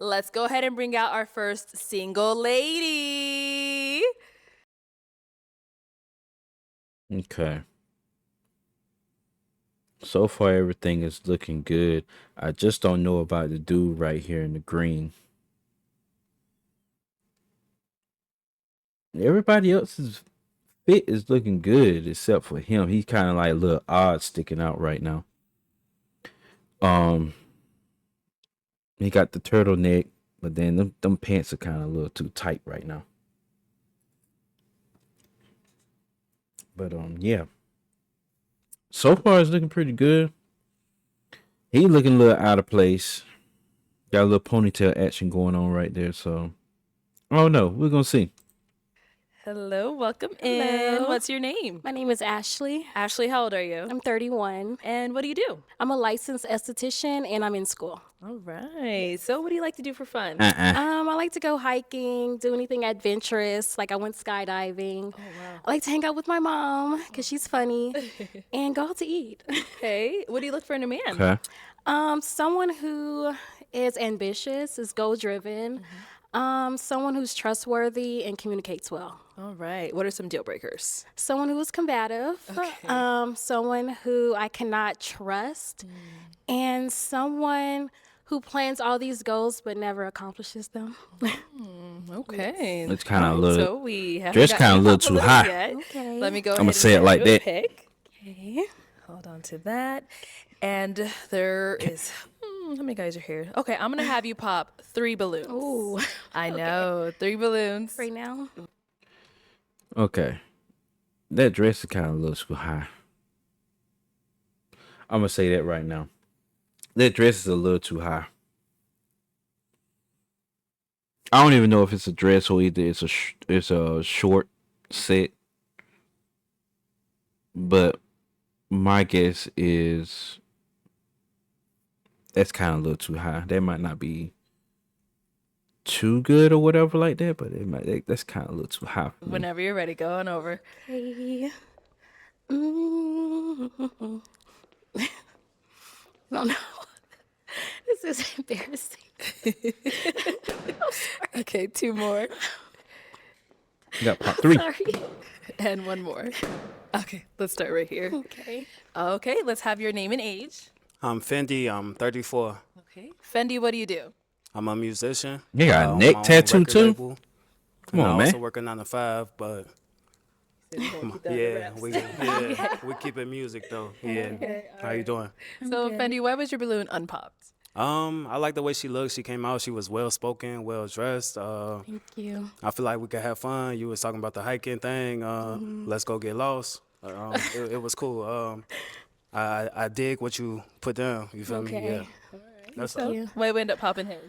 let's go ahead and bring out our first single lady. Okay. So far, everything is looking good. I just don't know about the dude right here in the green. Everybody else's fit is looking good except for him. He's kind of like a little odd sticking out right now. He got the turtleneck, but then them pants are kind of a little too tight right now. But yeah. So far, it's looking pretty good. He looking a little out of place. Got a little ponytail action going on right there. So, oh no, we're gonna see. Hello, welcome in. Hello. What's your name? My name is Ashley. Ashley, how old are you? I'm 31. And what do you do? I'm a licensed esthetician and I'm in school. All right. So what do you like to do for fun? I like to go hiking, do anything adventurous. Like I went skydiving. Oh, wow. I like to hang out with my mom because she's funny and go out to eat. Okay. What do you look for in a man? Okay. Someone who is ambitious, is goal-driven. Someone who's trustworthy and communicates well. All right. What are some deal breakers? Someone who is combative, someone who I cannot trust, and someone who plans all these goals but never accomplishes them. Okay. It's kind of a So little. we have Dress kinda a little too high. Okay. Let me go ahead I'ma and say it get like you a that. pick. Okay. Hold on to that. And there is, how many guys are here? Okay, I'm going to have you pop 3 balloons. Ooh. I know, 3 balloons. Right now? Okay. That dress is kind of a little too high. I'm gonna say that right now. That dress is a little too high. I don't even know if it's a dress or either it's a short set. But my guess is that's kind of a little too high. That might not be too good or whatever like that, but that's kind of a little too high for me. Whenever you're ready, go on over. Okay. Mm. I don't know. This is embarrassing. Okay, 2 more. You got pop 3. Sorry. And 1 more. Okay, let's start right here. Okay. Okay, let's have your name and age. I'm Fendi. I'm 34. Okay. Fendi, what do you do? I'm a musician. You got a on neck my own tattoo record too? label. Come And on, I man. also work a 9 to 5, but we keep it music though. Yeah. How you doing? So, Fendi, why was your balloon unpopped? I like the way she looked. She came out. She was well spoken, well dressed. Thank you. I feel like we could have fun. You was talking about the hiking thing. Let's go get lost. It was cool. I dig what you put down. You feel me? Okay. Yeah. That's So, you. why we end up popping his?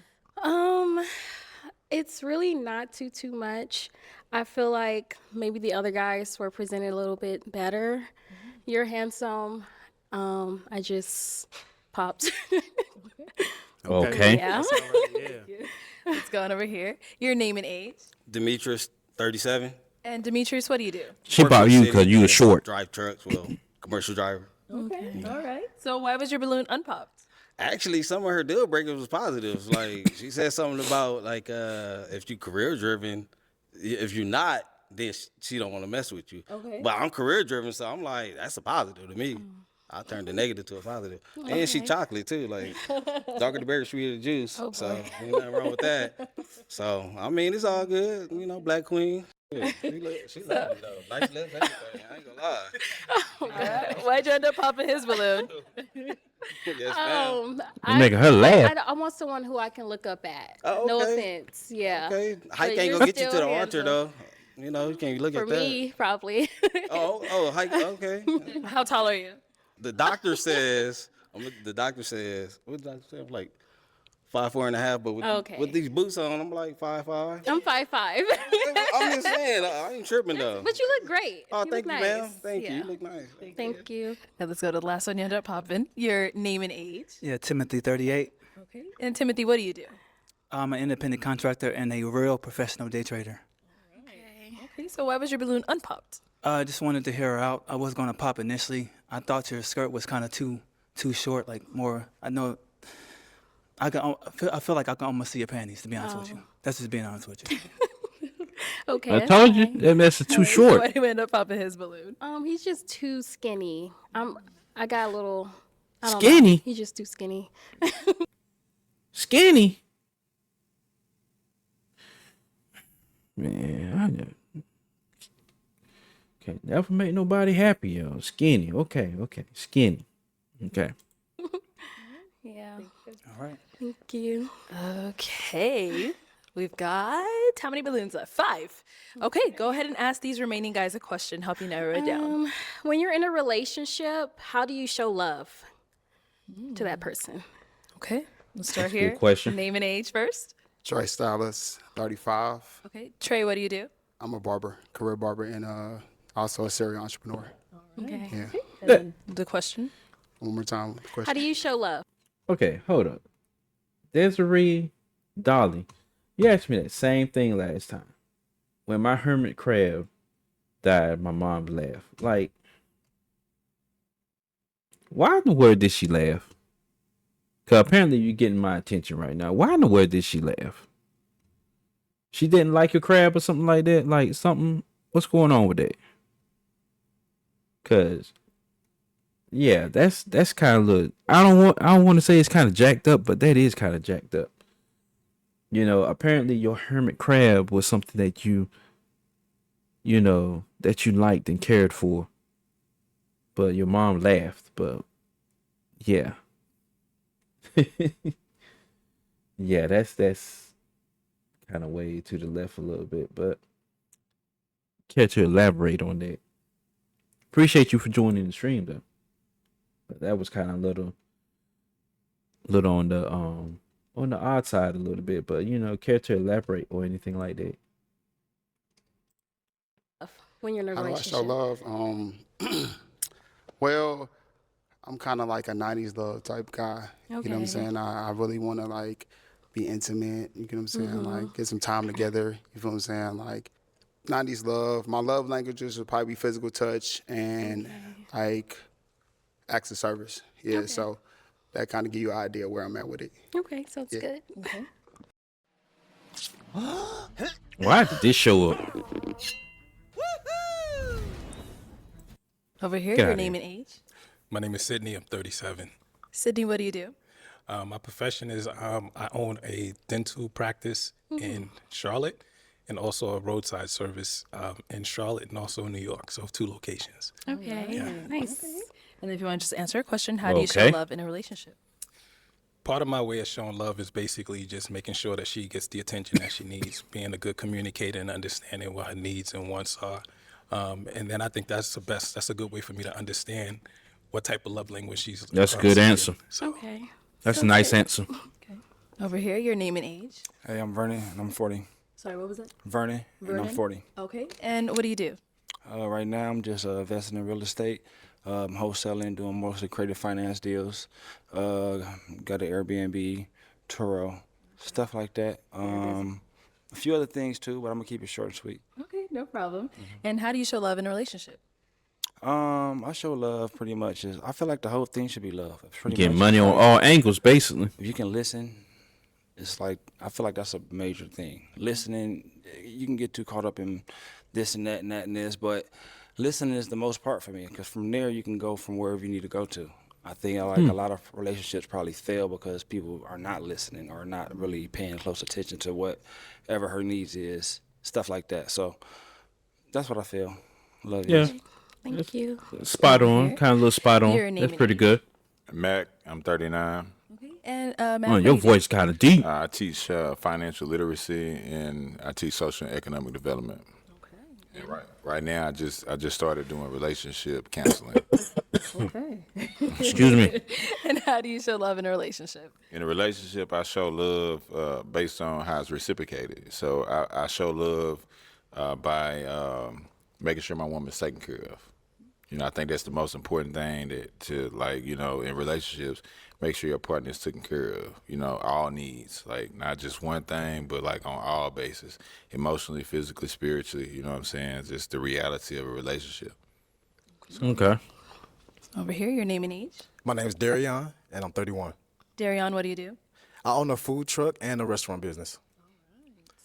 It's really not too much. I feel like maybe the other guys were presented a little bit better. You're handsome. I just popped. Okay. Yeah. That's all right. Yeah. Let's go on over here. Your name and age. Demetrius, 37. And Demetrius, what do you do? She Work in bought the you city, because you were short. Drive trucks, well, commercial driver. Okay. All right. So, why was your balloon unpopped? Actually, some of her deal breakers was positives. Like she said something about like if you career driven, if you're not, then she don't want to mess with you. Okay. But I'm career driven, so I'm like that's a positive to me. I turned the negative to a positive. And she chocolate too, like darker the berry, sweeter the juice. Oh, so boy. ain't nothing wrong with that. So I mean, it's all good. You know, Black Queen. Yeah, she love me though. Nice lips, everything. I ain't gonna lie. Why'd you end up popping his balloon? Yes, ma'am. You're making her laugh. I want someone who I can look up at. Oh, No okay. offense. Yeah. Okay, hike ain't you're gonna get you to still the altar handsome. though. You know, you can't look For at that. me, probably. Oh, hike. Okay. How tall are you? The doctor says. The doctor says. What the doctor say? I'm like 5'4.5", but Okay. with these boots on, I'm like 5'5". I'm 5'5". I'm just saying, I ain't tripping though. But you look great. Oh, you thank look you, nice. ma'am. Thank you. Yeah. You look nice. Thank you. Now let's go to the last one you end up popping. Your name and age. Yeah, Timothy, 38. Okay. And Timothy, what do you do? I'm an independent contractor and a real professional day trader. Okay. So, why was your balloon unpopped? I just wanted to hear her out. I was going to pop initially. I thought your skirt was kind of too short, like more. I know I feel like I can almost see your panties, to be honest with you. That's just being honest with you. Okay, I that's told you fine. that mess is too So short. why do you end up popping his balloon? He's just too skinny. I got a little. I don't know. Skinny? He's just too skinny. Skinny. Man, can't never make nobody happy, yo. Skinny. Okay. Skinny. Okay. Yeah. All right. Thank you. Okay. We've got how many balloons left? 5. Okay, go ahead and ask these remaining guys a question, help you narrow it down. When you're in a relationship, how do you show love to that person? Okay, let's start a good here. question. Name and age first. Trey Stylist, 35. Okay, Trey, what do you do? I'm a barber, career barber, and also a serial entrepreneur. Okay. Yeah. And then the question. One more time with the How question. do you show love? Okay, hold up. Desiree, Dolly, you asked me that same thing last time. When my hermit crab died, my mom laughed. Like, why in the world did she laugh? Because apparently you're getting my attention right now. Why in the world did she laugh? She didn't like your crab or something like that? Like, something, what's going on with that? Because, yeah, that's kind of little. I don't want to say it's kind of jacked up, but that is kind of jacked up. You know, apparently your hermit crab was something that you liked and cared for. But your mom laughed, but yeah. Yeah, that's kind of way to the left a little bit, but care to elaborate on that. Appreciate you for joining the stream though. But that was kind of little on the odd side a little bit, but care to elaborate or anything like that. When you're in a How do I relationship. show love? Well, I'm kind of like a 90s love type guy. You know what I'm Okay. saying? I really want to, like, be intimate. You know what I'm saying? Like, get some time together. You feel what I'm saying? Like, 90s love. My love languages would probably be physical touch and, like, acts of service. Yeah, so that kind of give you an idea where I'm at with it. Okay, so it's good. Okay. Why did this show up? Over here, Got your it. name and age. My name is Sydney. I'm 37. Sydney, what do you do? My profession is I own a dental practice in Charlotte and also a roadside service in Charlotte and also in New York. So 2 locations. Okay. Nice. And if you want to just answer a question, how do you show Okay. love in a relationship? Part of my way of showing love is basically just making sure that she gets the attention that she needs, being a good communicator and understanding what her needs and wants are. And then I think that's a good way for me to understand what type of love language she's. That's a good seeking. answer. So, Okay. That's a nice answer. Over here, your name and age. Hey, I'm Vernon, and I'm 40. Sorry, what was it? Vernon, and I'm 40. Okay. And what do you do? Right now, I'm just investing in real estate, wholesaling, doing mostly creative finance deals. Got an Airbnb, Turo, stuff like that. A few other things too, but I'm gonna keep it short and sweet. Okay, no problem. And how do you show love in a relationship? I show love pretty much. I feel like the whole thing should be love. Pretty Getting much. money on all angles, basically. If you can listen, it's like, I feel like that's a major thing. Listening, you can get too caught up in this and that and that and this, but listening is the most part for me, because from there you can go from wherever you need to go to. I think like a lot of relationships probably fail because people are not listening or not really paying close attention to whatever her needs is, stuff like that. So that's what I feel. Love Yeah. is. Thank you. Spot on. Kind of a little spot on. Your name That's and pretty age. good. Mac, I'm 39. Okay. And Matt, Oh, what your do you do? voice kind of deep. I teach financial literacy and I teach social and economic development. Okay. And right now, I just started doing relationship counseling. Okay. Excuse me. And how do you show love in a relationship? In a relationship, I show love based on how it's reciprocated. So I show love by making sure my woman's taken care of. I think that's the most important thing in relationships, make sure your partner is taken care of, all needs, like not just one thing, but like on all bases, emotionally, physically, spiritually, you know what I'm saying? Just the reality of a relationship. Okay. Over here, your name and age. My name is Darion, and I'm 31. Darion, what do you do? I own a food truck and a restaurant business.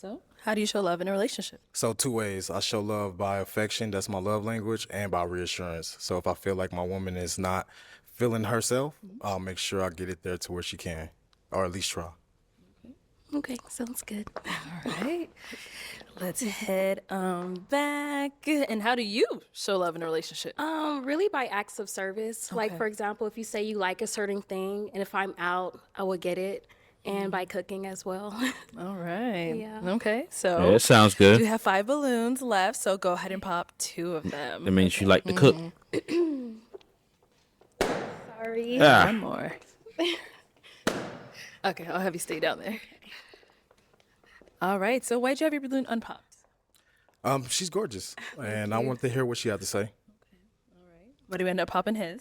So, how do you show love in a relationship? So 2 ways. I show love by affection, that's my love language, and by reassurance. So if I feel like my woman is not feeling herself, I'll make sure I get it there to where she can, or at least try. Okay, sounds good. All right. Let's head back. And how do you show love in a relationship? Really by acts of service. Like, for example, if you say you like a certain thing, and if I'm out, I will get it. And by cooking as well. All right. Yeah. Okay. So Yeah, that sounds good. you have 5 balloons left, so go ahead and pop 2 of them. That means you like to cook. Sorry. Ah. One more. Okay, I'll have you stay down there. All right. So why'd you have your balloon unpopped? She's gorgeous, and I want to hear what she had to say. What do you end up popping his?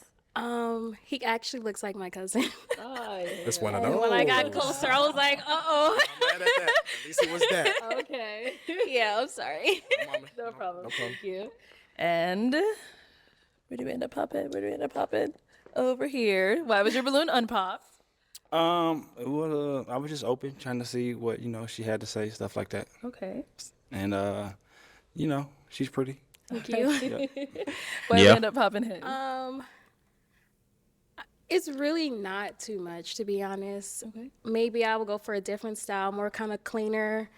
He actually looks like my cousin. It's one of those. When I got closer, I was like, uh-oh. I'm mad at that. At least it was that. Okay. Yeah, I'm sorry. No problem. Thank you. And where do we end up popping? Over here. Why was your balloon unpopped? Well, I was just open, trying to see what she had to say, stuff like that. Okay. And she's pretty. Thank you. Why did we end up popping his? It's really not too much, to be honest. Okay. Maybe I will go for a different style, more kind of cleaner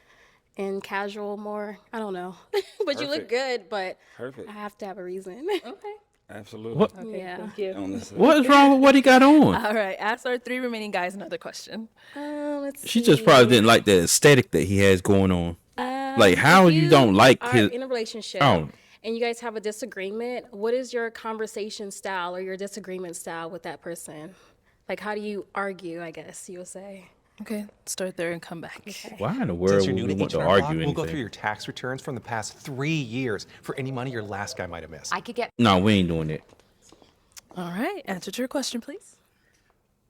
and casual, more. I don't know. But you look good, but Perfect. I have to have a reason. Okay. Absolutely. What? Okay, Yeah. thank you. What is wrong with what he got on? All right. Ask our 3 remaining guys another question. Let's She see. just probably didn't like the aesthetic that he has going on. Like, how if you don't like are his... in a relationship Oh. and you guys have a disagreement, what is your conversation style or your disagreement style with that person? Like, how do you argue, I guess you'll say? Okay. Start there and come back. Okay. Why in the world Since you're would new we to want to H&R argue Block, anything? we'll go through your tax returns from the past 3 years for any money your last guy might have missed. I could get. No, we ain't doing it. All right. Answer to your question, please.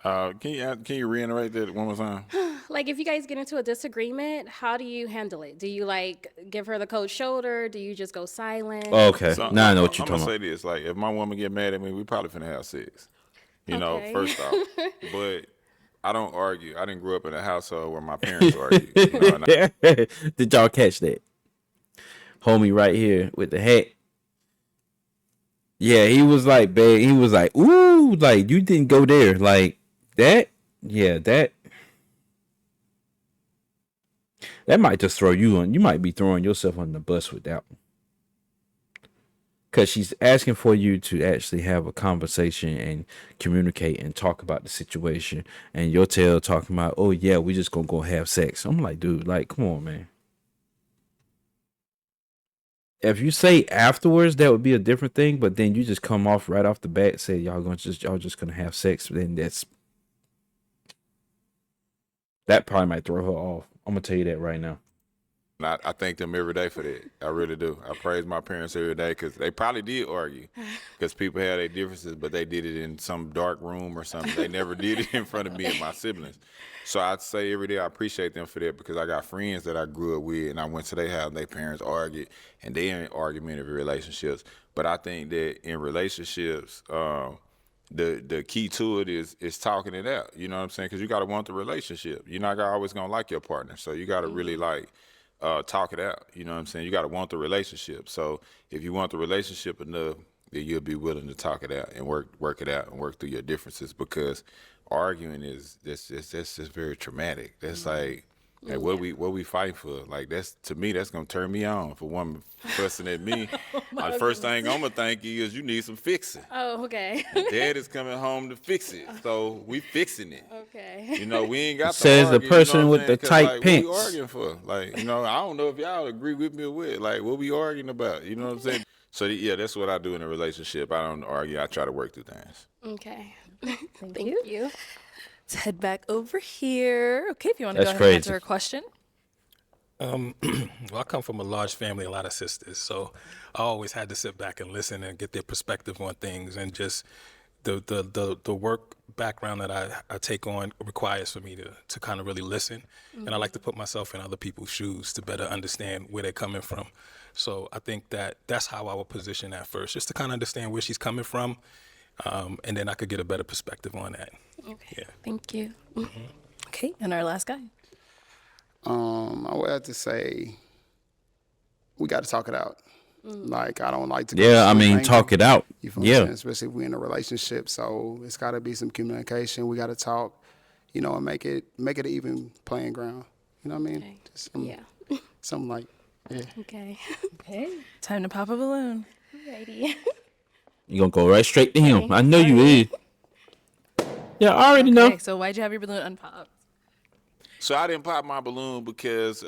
Can you reiterate that one more time? Like, if you guys get into a disagreement, how do you handle it? Do you, like, give her the cold shoulder? Do you just go silent? Okay. So, Now I know what you're I'm talking gonna about. say this: like, if my woman get mad at me, we probably finna have sex. You know, Okay. first off. But I don't argue. I didn't grow up in a household where my parents argue. You know, and Did y'all catch that? Homie right here with the hat. Yeah, he was like, babe, he was like, ooh, like, you didn't go there. Like, that, yeah, that might just throw you on. You might be throwing yourself on the bus with that one. Because she's asking for you to actually have a conversation and communicate and talk about the situation. And your tail talking about, oh, yeah, we just gonna go have sex. I'm like, dude, like, come on, man. If you say afterwards, that would be a different thing. But then you just come off right off the bat, say y'all just gonna have sex. Then that probably might throw her off. I'm gonna tell you that right now. I thank them every day for that. I really do. I praise my parents every day because they probably did argue because people had their differences, but they did it in some dark room or something. They never did it in front of me and my siblings. So I'd say every day I appreciate them for that because I got friends that I grew up with and I went to their house and their parents argued and they in argumentative relationships. But I think that in relationships, the key to it is talking it out. You know what I'm saying? Because you got to want the relationship. You're not always going to like your partner. So you got to really talk it out. You know what I'm saying? You got to want the relationship. So if you want the relationship enough, then you'll be willing to talk it out and work it out and work through your differences because arguing is just very traumatic. That's like what we fight for. Like that's to me that's gonna turn me on. If a woman fussing at me, the first thing I'm gonna think is you need some fixing. Oh, okay. And Dad is coming home to fix it, so we fixing it. Okay. You know, we ain't got to Says the argue, person you know what with I'm saying? the 'Cause, tight like, pants. What we arguing for? Like, you know, I don't know if y'all agree with me or what. Like, what we arguing about? You know what I'm saying? So yeah, that's what I do in a relationship. I don't argue. I try to work through things. Okay. Thank you. Let's head back over here. Okay, if you want to go That's ahead and crazy. answer a question. Well, I come from a large family, a lot of sisters, so I always had to sit back and listen and get their perspective on things, and just the work background that I take on requires for me to kind of really listen, and I like to put myself in other people's shoes to better understand where they're coming from. So I think that's how I would position that first, just to kind of understand where she's coming from, and then I could get a better perspective on that. Okay. Yeah. Thank you. Okay, and our last guy. I would have to say we got to talk it out. Like, I don't like to. Yeah, I go mean, anger. talk it out. You feel what I'm Yeah. saying? Especially if we're in a relationship. So it's got to be some communication. We got to talk, you know, and make it an even playing ground. You know what I mean? Okay. Just some, Yeah. something like, yeah. Okay. Okay. Time to pop a balloon. Alrighty. You gonna go right straight to him. Okay. I know you is. Yeah, I already know. Okay, so why'd you have your balloon unpopped? So I didn't pop my balloon because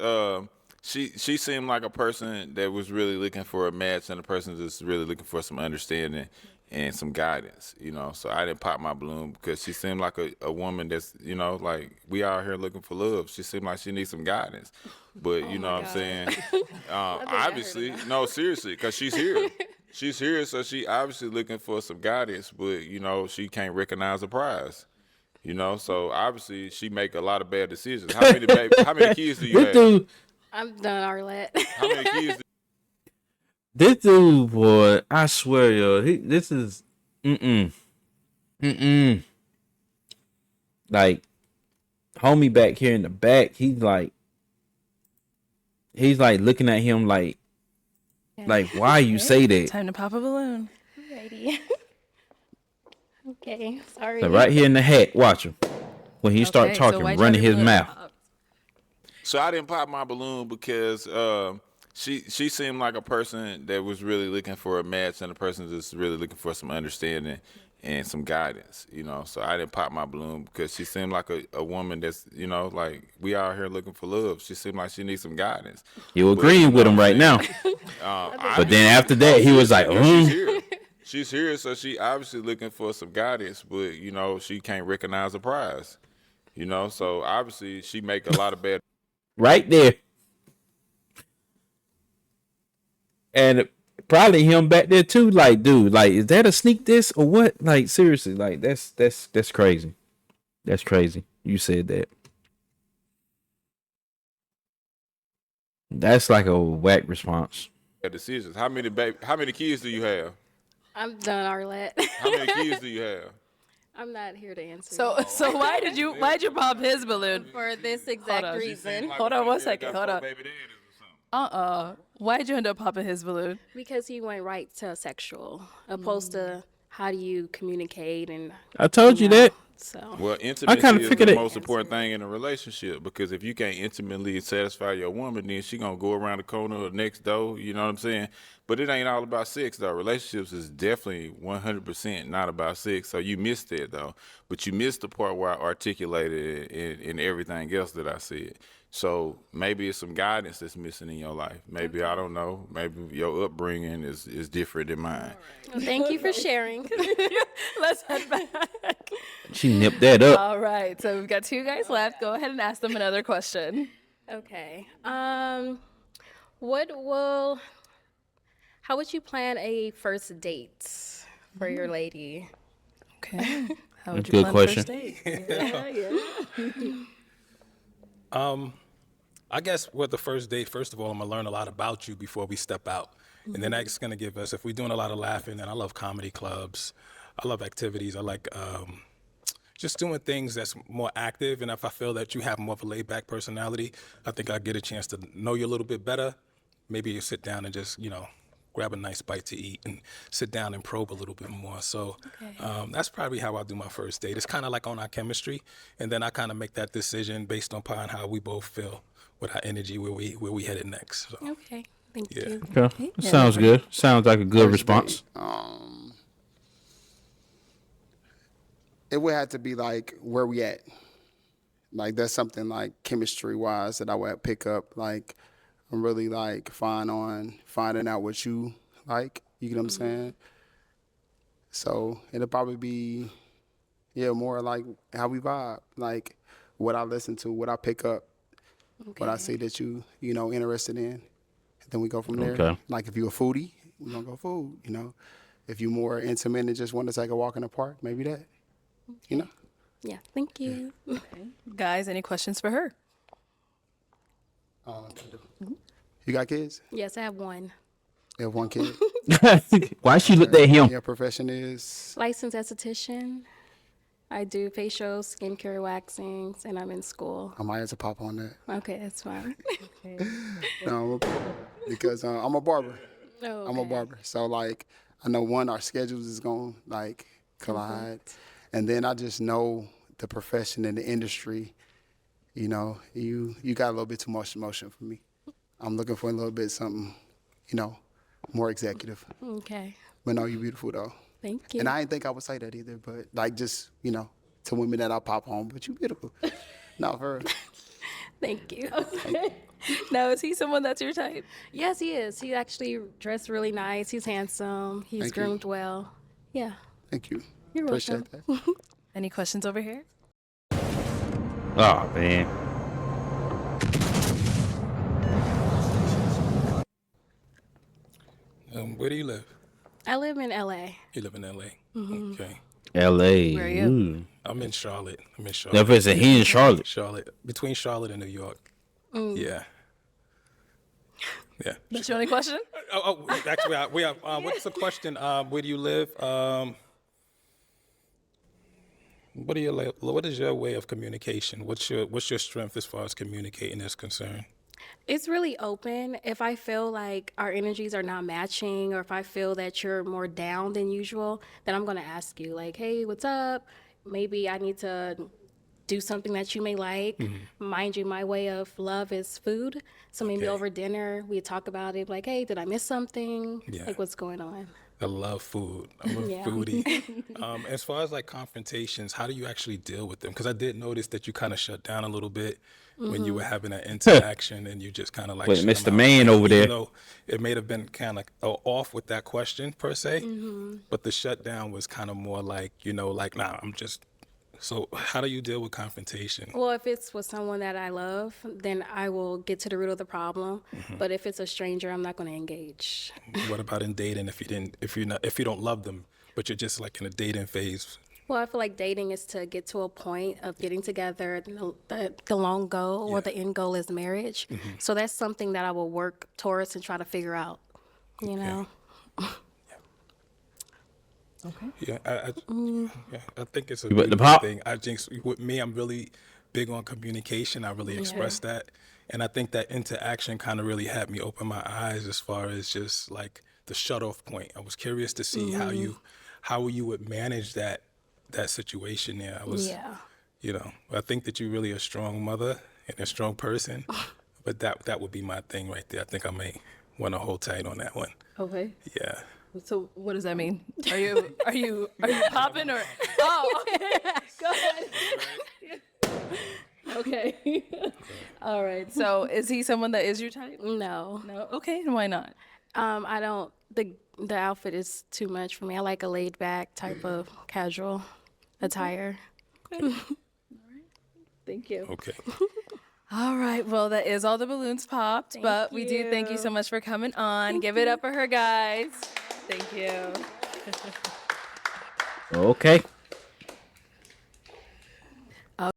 she seemed like a person that was really looking for a match and a person that's really looking for some understanding and some guidance, you know. So I didn't pop my balloon because she seemed like a woman that's, you know, like we out here looking for love. She seemed like she needs some guidance. But you know what I'm saying? Obviously, no, seriously, because she's here. She's here, so she obviously looking for some guidance, but you know, she can't recognize the prize. You know, so obviously she make a lot of bad decisions. How many kids do you This have? dude, I'm done, Arlette. How many kids? this dude, boy, I swear, yo, this is, like, homie back here in the back, he's like looking at him like why you say that? Time to pop a balloon. Alrighty. Okay. Sorry. So right here in the hat, watch him. When he start Okay, so talking, why'd you running have your his balloon mouth. unpopped? So I didn't pop my balloon because she seemed like a person that was really looking for a match and a person that's really looking for some understanding and some guidance, you know. So I didn't pop my balloon because she seemed like a woman that's, you know, like we out here looking for love. She seemed like she needs some guidance. You agreeing with him right now. But then after that, he was like, She's here. She's here, so she obviously looking for some guidance, but you know she can't recognize the prize. You know, so obviously she make a lot of bad. right there. And probably him back there too. Like, dude, like, is that a sneak diss or what? Like, seriously, like that's crazy. That's crazy. You said that. That's like a whack response. Decisions. How many kids do you have? I'm done, Arlette. How many kids do you have? I'm not here to answer. So why'd you pop his balloon? for this exact on. reason. Hold on 1 second. Hold on. Why'd you end up popping his balloon? Because he went right to sexual, opposed to how do you communicate and. I told you that. So. Well, intimacy kinda is figured the it. most important thing in a relationship because if you can't intimately satisfy your woman, then she gonna go around the corner or next door. You know what I'm saying? But it ain't all about sex though. Relationships is definitely 100% not about sex. So you missed that though. But you missed the part where I articulated it in everything else that I said. So maybe it's some guidance that's missing in your life. Maybe I don't know. Maybe your upbringing is different than mine. Well, thank you for sharing. Let's head back. She nipped that up. All right, so we've got 2 guys left. Go ahead and ask them another question. Okay. How would you plan a first date for your lady? Okay. How would That's you a good plan question. first date? I guess with the first date, first of all, I'm gonna learn a lot about you before we step out. And then that's gonna give us, if we're doing a lot of laughing, and I love comedy clubs, I love activities, I like just doing things that's more active. And if I feel that you have more of a laid back personality, I think I get a chance to know you a little bit better. Maybe you sit down and just, you know, grab a nice bite to eat and sit down and probe a little bit more. So that's probably how I do my first date. It's kind of like on our chemistry, and then I kind of make that decision based upon how we both feel with our energy, where we headed next. So. Okay. Thank Yeah. you. Okay. Sounds good. Sounds like a good response. It would have to be like where we at. Like that's something like chemistry wise that I would pick up. Like I'm really like fine on finding out what you like. You get what I'm saying? So it'll probably be, more like how we vibe. Like what I listen to, what I pick up, what I see that you interested in. And then we go from there. Okay. Like if you're a foodie, we're gonna go food, you know. If you're more intimate and just want to take a walk in the park, maybe that. You know? Yeah. Thank you. Guys, any questions for her? You got kids? Yes, I have one. You have one kid? Why she looked at him? Your profession is? Licensed esthetician. I do facials, skincare, waxings, and I'm in school. I might have to pop on that. Okay, that's fine. No, because I'm a barber. Oh, I'm a okay. barber. So, like, I know, one, our schedules is going to, like, collide. And then I just know the profession and the industry, you know, you got a little bit too much emotion for me. I'm looking for a little bit something, you know, more executive. Okay. But no, you beautiful, though. Thank you. And I didn't think I would say that either, but, like, just, you know, to women that I pop on, but you beautiful. No, for real. Thank you. Now, is he someone that's your type? Yes, he is. He actually dressed really nice. He's handsome. He's Thank you. groomed well. Yeah. Thank you. You're Appreciate welcome. that. Any questions over here? Oh man. Where do you live? I live in LA. You live in LA. Okay. L.A. Where are you? Ooh. I'm in Charlotte. That person, he in Charlotte. Charlotte, between Charlotte and New York. Yeah. Yeah. That's your only question? Actually, we have. What's the question? Where do you live? What is your way of communication? What's your strength as far as communicating is concerned? It's really open. If I feel like our energies are not matching, or if I feel that you're more down than usual, then I'm going to ask you, like, hey, what's up? Maybe I need to do something that you may like. Mind you, my way of love is food. So maybe over dinner, we talk about it, like, hey, did I miss something? Yeah. Like, what's going on? I love food. I'm a foodie. As far as like confrontations, how do you actually deal with them? Because I did notice that you kind of shut down a little bit when you were having an interaction, and you just kind of like. Wait, shut Mr. them out. Man over there. Even though it may have been kind of off with that question per se, but the shutdown was kind of more like, like, nah, I'm just. So how do you deal with confrontation? Well, if it's with someone that I love, then I will get to the root of the problem. But if it's a stranger, I'm not going to engage. What about in dating? If you don't love them, but you're just like in a dating phase? Well, I feel like dating is to get to a point of getting together. The long goal or the end goal is marriage. So that's something that I will work towards and try to figure out, you know? Okay. Yeah, I think it's a You want the beautiful pop? thing. I think with me, I'm really big on communication. I really express that. And I think that interaction kind of really had me open my eyes as far as just like the shut-off point. I was curious to see how you would manage that situation there. I think that you're really a strong mother and a strong person, but that would be my thing right there. I think I may want to hold tight on that one. Okay. Yeah. So what does that mean? Are you popping or? Oh, okay. Go ahead. Okay. All right. So is he someone that is your type? No. No. Okay. And why not? I don't. The outfit is too much for me. I like a laid back type of casual attire. Okay. All right. Thank you. Okay. All right. Well, that is all the balloons popped, but we do thank you so much for coming on. Give it up for her, guys. Thank you. Okay.